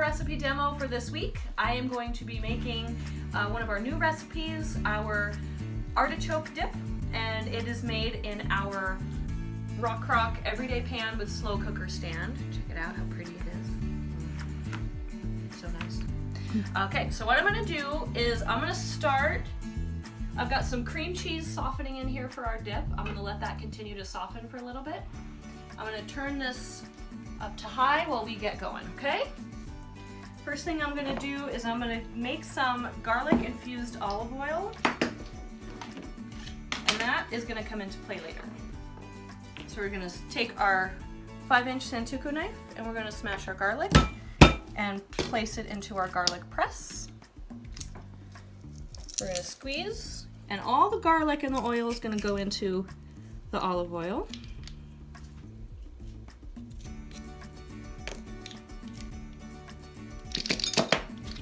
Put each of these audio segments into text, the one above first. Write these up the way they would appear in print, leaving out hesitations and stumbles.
recipe demo for this week. I am going to be making one of our new recipes, our artichoke dip, and it is made in our Rock Crock everyday pan with slow cooker stand. Check it out, how pretty it is. So nice. Okay, so what I'm gonna do is I'm gonna start. I've got some cream cheese softening in here for our dip. I'm gonna let that continue to soften for a little bit. I'm gonna turn this up to high while we get going, okay? First thing I'm gonna do is I'm gonna make some garlic infused olive oil, and that is gonna come into play later. So we're gonna take our 5-inch Santoku knife and we're gonna smash our garlic and place it into our garlic press. We're gonna squeeze, and all the garlic and the oil is gonna go into the olive oil.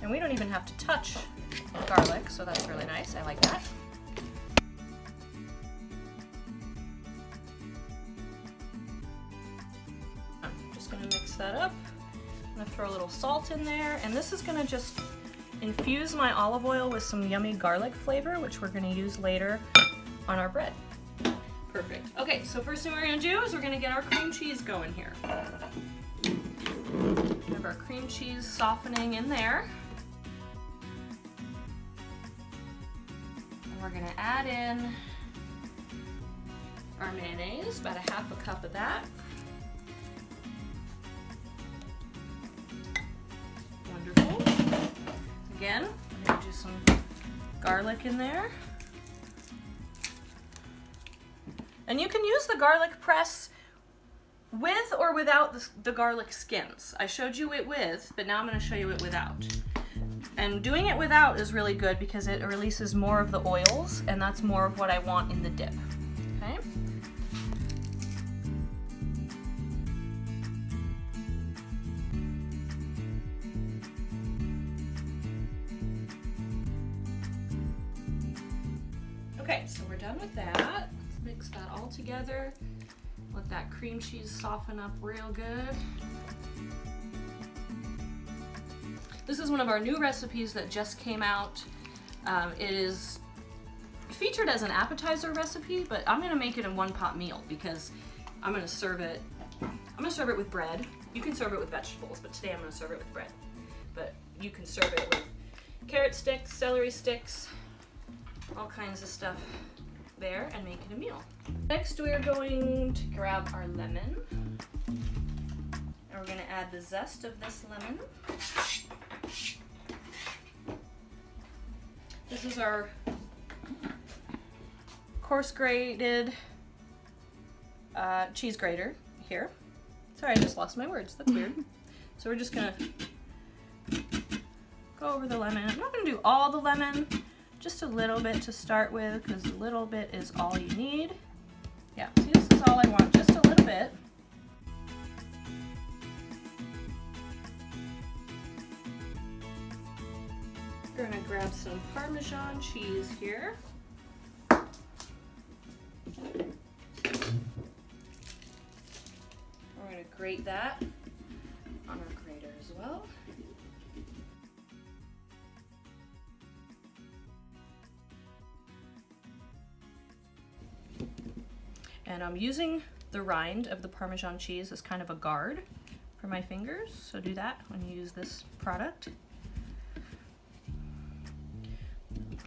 And we don't even have to touch the garlic, so that's really nice. I like that. I'm just gonna mix that up. I'm gonna throw a little salt in there, and this is gonna just infuse my olive oil with some yummy garlic flavor, which we're gonna use later on our bread. Perfect. Okay, so first thing we're gonna do is we're gonna get our cream cheese going here. We have our cream cheese softening in there. And we're gonna add in our mayonnaise, about a half a cup of that. Wonderful. Again, I'm going to do some garlic in there. And you can use the garlic press with or without the garlic skins. I showed you it with, but now I'm going to show you it without. And doing it without is really good because it releases more of the oils, and that's more of what I want in the dip. Okay? Okay, so we're done with that. Let's mix that all together. Let that cream cheese soften up real good. This is one of our new recipes that just came out. It is featured as an appetizer recipe, but I'm gonna make it a one-pot meal because I'm gonna serve it with bread. You can serve it with vegetables, but today I'm gonna serve it with bread. But you can serve it with carrot sticks, celery sticks, all kinds of stuff there, and make it a meal. Next we are going to grab our lemon, and we're going to add the zest of this lemon. This is our coarse grated cheese grater here. Sorry, I just lost my words. That's weird. So we're just going to go over the lemon. I'm not going to do all the lemon. Just a little bit to start with, because a little bit is all you need. Yeah, see, this is all I want, just a little bit. We're gonna grab some Parmesan cheese here. We're gonna grate that on our grater as well. And I'm using the rind of the Parmesan cheese as kind of a guard for my fingers, so do that when you use this product.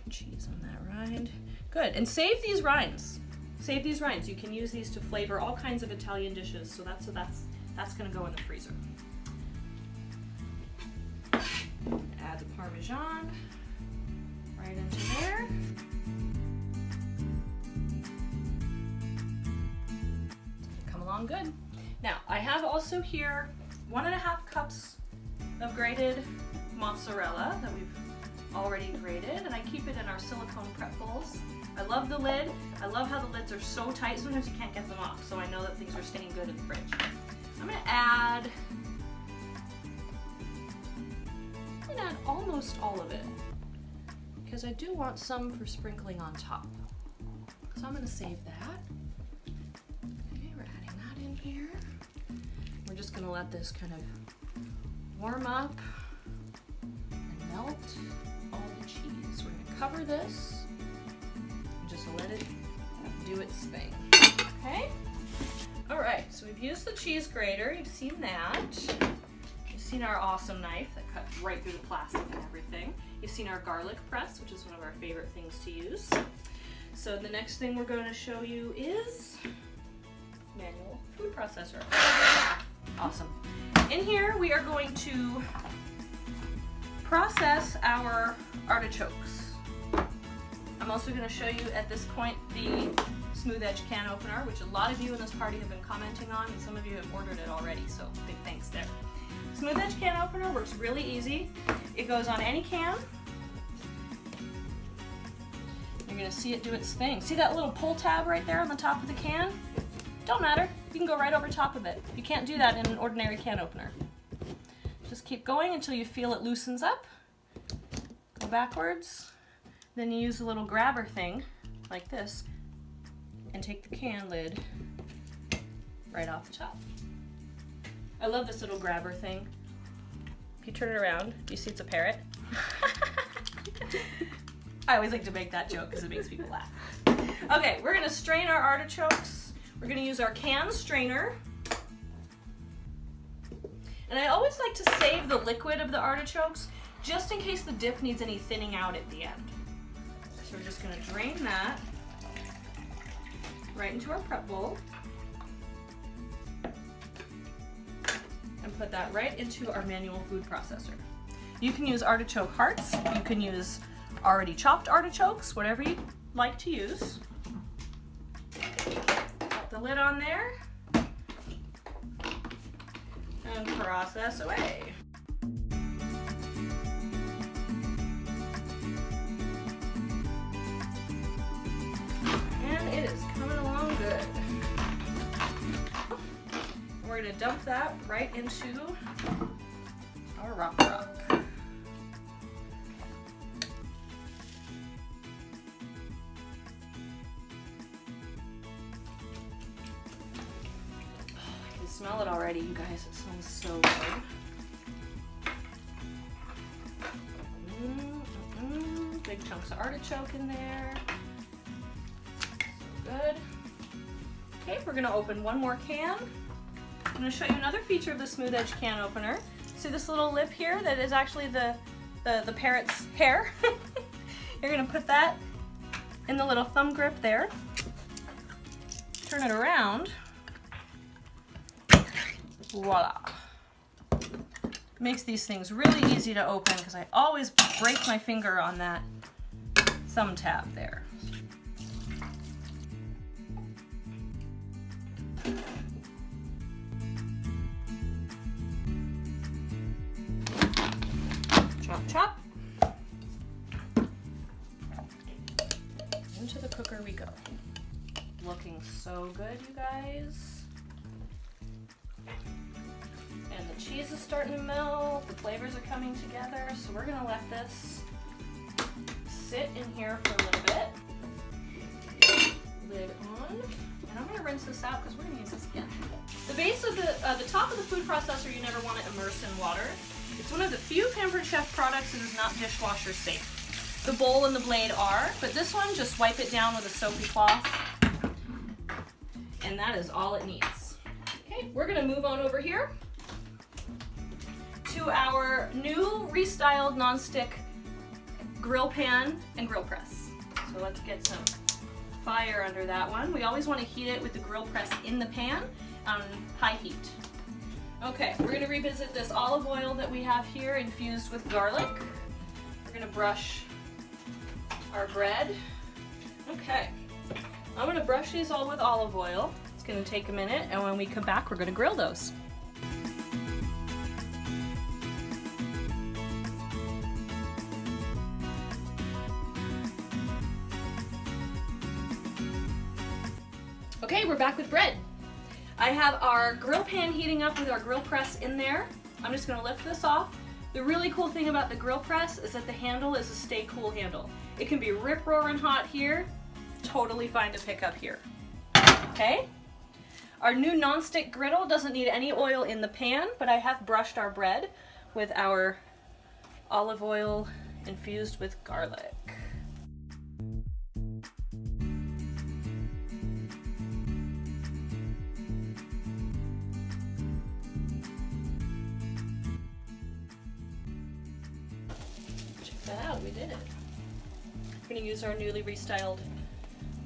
Cheese on that rind. Good, and save these rinds. Save these rinds. You can use these to flavor all kinds of Italian dishes, so that's gonna go in the freezer. Add the Parmesan right into there. Along good. Now, I have also here 1.5 cups of grated mozzarella that we've already grated, and I keep it in our silicone prep bowls. I love the lid. I love how the lids are so tight, sometimes you can't get them off, so I know that things are staying good in the fridge. I'm gonna add almost all of it, because I do want some for sprinkling on top. So I'm gonna save that. Here. We're just gonna let this kind of warm up melt all the cheese. We're gonna cover this and just let it do its thing. Okay? All right, so we've used the cheese grater. You've seen that. You've seen our awesome knife that cut right through the plastic and everything. You've seen our garlic press, which is one of our favorite things to use. So the next thing we're going to show you is manual food processor. Awesome. In here we are going to process our artichokes. I'm also going to show you at this point the smooth edge can opener, which a lot of you in this party have been commenting on, and some of you have ordered it already, so big thanks there. Smooth edge can opener works really easy. It goes on any can. You're going to see it do its thing. See that little pull tab right there on the top of the can? Don't matter. You can go right over top of it. You can't do that in an ordinary can opener. Just keep going until you feel it loosens up. Go backwards. Then you use a little grabber thing like this and take the can lid right off the top. I love this little grabber thing. If you turn it around, do you see it's a parrot? I always like to make that joke because it makes people laugh. Okay, we're gonna strain our artichokes. We're gonna use our can strainer. And I always like to save the liquid of the artichokes just in case the dip needs any thinning out at the end. So we're just gonna drain that right into our prep bowl and put that right into our manual food processor. You can use artichoke hearts, you can use already chopped artichokes, whatever you like to use. Put the lid on there and process away. And it is coming along good. We're going to dump that right into our rock crock. Smell it already, you guys. It smells so good. Big chunks of artichoke in there. So good. Okay, we're gonna open one more can. I'm gonna show you another feature of the smooth edge can opener. See this little lip here that is actually the parrot's hair? You're gonna put that in the little thumb grip there. Turn it around. Voila. Makes these things really easy to open because I always break my finger on that thumb tab there. Chop, chop. Into the cooker we go. Looking so good, you guys. And the cheese is starting to melt, the flavors are coming together, so we're gonna let this sit in here for a little bit. Lid on, and I'm gonna rinse this out because we're gonna use this again. The base of the top of the food processor you never want to immerse in water. It's one of the few Pampered Chef products that is not dishwasher safe. The bowl and the blade are, but this one, just wipe it down with a soapy cloth, and that is all it needs. Okay, we're gonna move on over here to our new restyled nonstick grill pan and grill press. So let's get some fire under that one. We always want to heat it with the grill press in the pan on high heat. Okay, we're going to revisit this olive oil that we have here infused with garlic. We're going to brush our bread. Okay, I'm going to brush these all with olive oil. It's going to take a minute, and when we come back, we're going to grill those. Okay, we're back with bread. I have our grill pan heating up with our grill press in there. I'm just gonna lift this off. The really cool thing about the grill press is that the handle is a stay cool handle. It can be rip-roaring hot here, totally fine to pick up here. Okay? Our new nonstick griddle doesn't need any oil in the pan, but I have brushed our bread with our olive oil infused with garlic. Check that out, we did it. We're going to use our newly restyled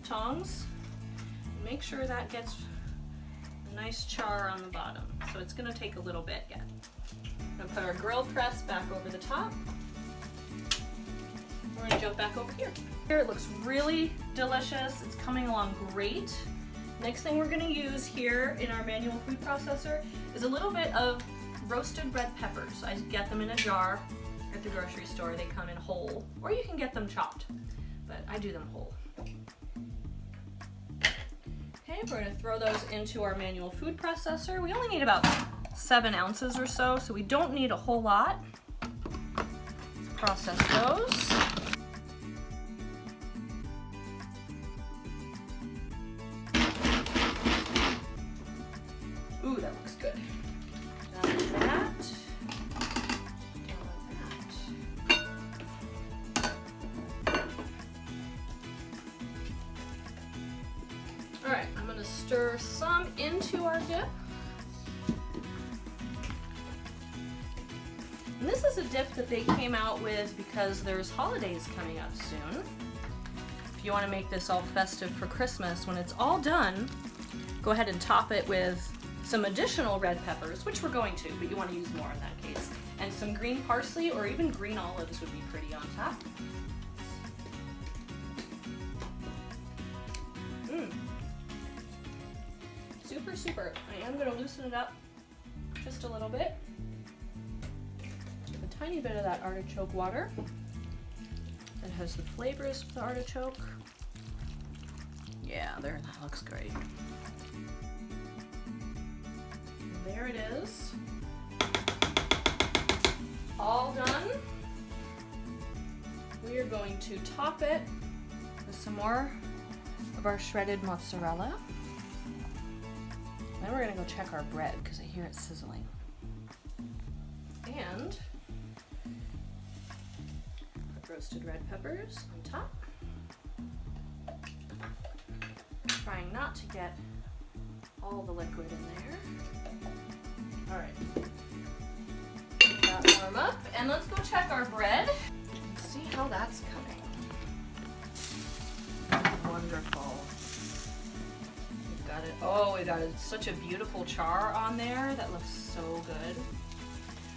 tongs. Make sure that gets a nice char on the bottom. So it's going to take a little bit yet. I'm going to put our grill press back over the top. We're going to jump back over here. Here it looks really delicious. It's coming along great. Next thing we're going to use here in our manual food processor is a little bit of roasted red peppers. I get them in a jar at the grocery store. They come in whole, or you can get them chopped, but I do them whole. Okay, we're going to throw those into our manual food processor. We only need about 7 ounces or so, so we don't need a whole lot. Let's process those. Ooh, that looks good. Down with that. All right, I'm gonna stir some into our dip. And this is a dip that they came out with because there's holidays coming up soon. If you want to make this all festive for Christmas, when it's all done, go ahead and top it with some additional red peppers, which we're going to, but you want to use more in that case. And some green parsley or even green olives would be pretty on top. Super, super. I am going to loosen it up just a little bit. With a tiny bit of that artichoke water. It has the flavors of the artichoke. Yeah, there, that looks great. There it is. All done. We are going to top it with some more of our shredded mozzarella. Then we're gonna go check our bread because I hear it sizzling. And roasted red peppers on top. Trying not to get all the liquid in there. All right, keep that warm up, and let's go check our bread and see how that's coming. Wonderful. We've got it. Oh, we got such a beautiful char on there. That looks so good.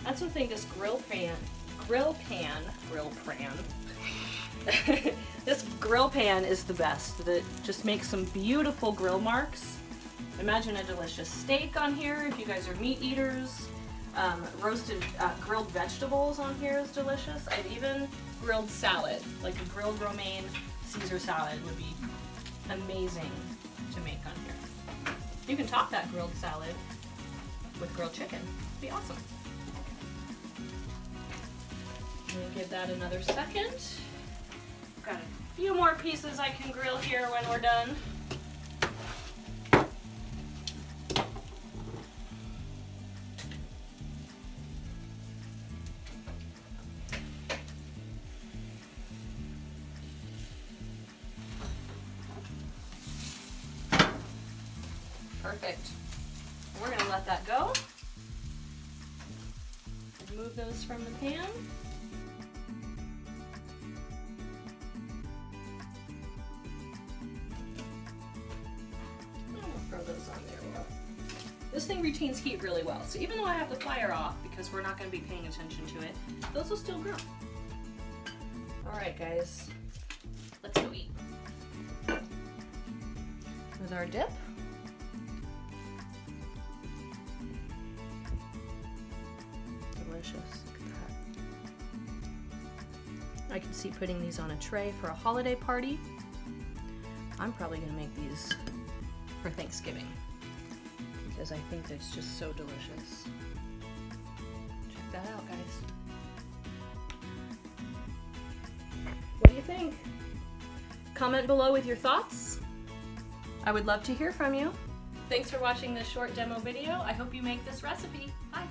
That's one thing. This grill pan. This grill pan is the best. That just makes some beautiful grill marks. Imagine a delicious steak on here if you guys are meat eaters. Roasted grilled vegetables on here is delicious. I've even grilled salad, like a grilled romaine Caesar salad would be amazing to make on here. You can top that grilled salad with grilled chicken. It'd be awesome. I'm gonna give that another second. Got a few more pieces I can grill here when we're done. Perfect. We're gonna let that go. Remove those from the pan. Those on there well. This thing retains heat really well, so even though I have the fire off because we're not going to be paying attention to it, those will still grill. Alright guys, let's go eat. With our dip. Delicious, look at that. I can see putting these on a tray for a holiday party. I'm probably going to make these for Thanksgiving because I think it's just so delicious. Check that out, guys. What do you think? Comment below with your thoughts. I would love to hear from you. Thanks for watching this short demo video. I hope you make this recipe. Bye.